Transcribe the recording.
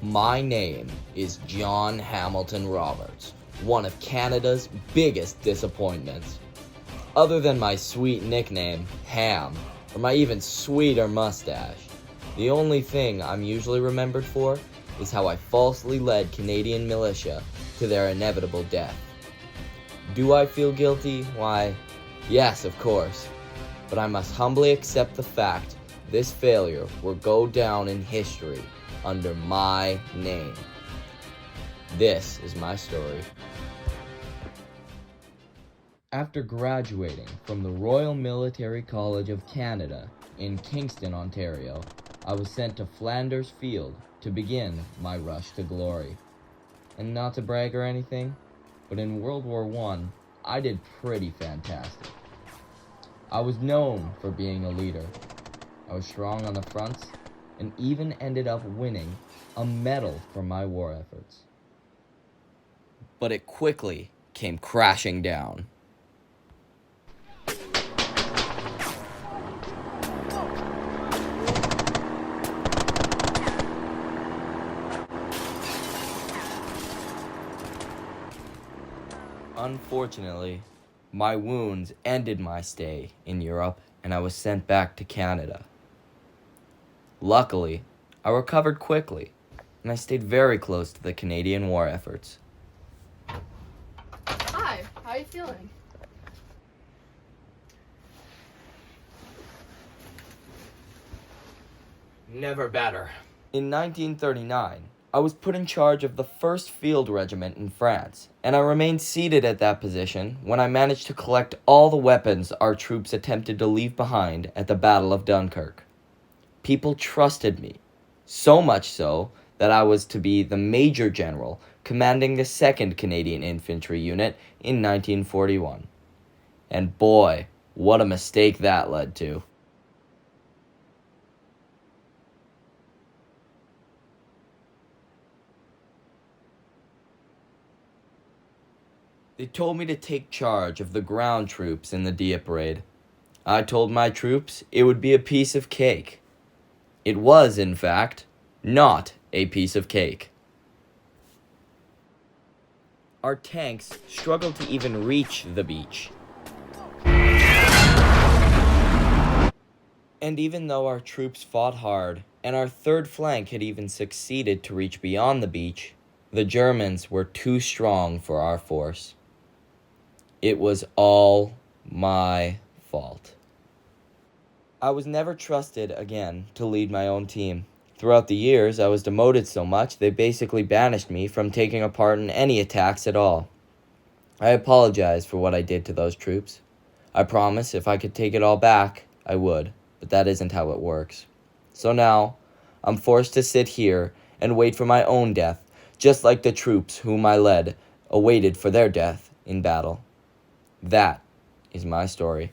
My name is John Hamilton Roberts, one of Canada's biggest disappointments. Other than my sweet nickname, Ham, or my even sweeter mustache, the only thing I'm usually remembered for is how I falsely led Canadian militia to their inevitable death. Do I feel guilty? Why, yes, of course. But I must humbly accept the fact this failure will go down in history under my name. This is my story. After graduating from the Royal Military College of Canada in Kingston, Ontario, I was sent to Flanders Field to begin my rush to glory. And not to brag or anything, but in World War I did pretty fantastic. I was known for being a leader. I was strong on the fronts and even ended up winning a medal for my war efforts. But it quickly came crashing down. Unfortunately, my wounds ended my stay in Europe and I was sent back to Canada. Luckily, I recovered quickly and I stayed very close to the Canadian war efforts. Hi, how are you feeling? Never better. In 1939, I was put in charge of the 1st Field Regiment in France, and I remained seated at that position when I managed to collect all the weapons our troops attempted to leave behind at the Battle of Dunkirk. People trusted me, so much so that I was to be the Major General commanding the 2nd Canadian Infantry Unit in 1941. And boy, what a mistake that led to. They told me to take charge of the ground troops in the Dieppe raid. I told my troops it would be a piece of cake. It was, in fact, not a piece of cake. Our tanks struggled to even reach the beach. And even though our troops fought hard, and our 3rd flank had even succeeded to reach beyond the beach, the Germans were too strong for our force. It was all my fault. I was never trusted again to lead my own team. Throughout the years, I was demoted so much they basically banished me from taking a part in any attacks at all. I apologize for what I did to those troops. I promise if I could take it all back, I would, but that isn't how it works. So now, I'm forced to sit here and wait for my own death, just like the troops whom I led awaited for their death in battle. That is my story.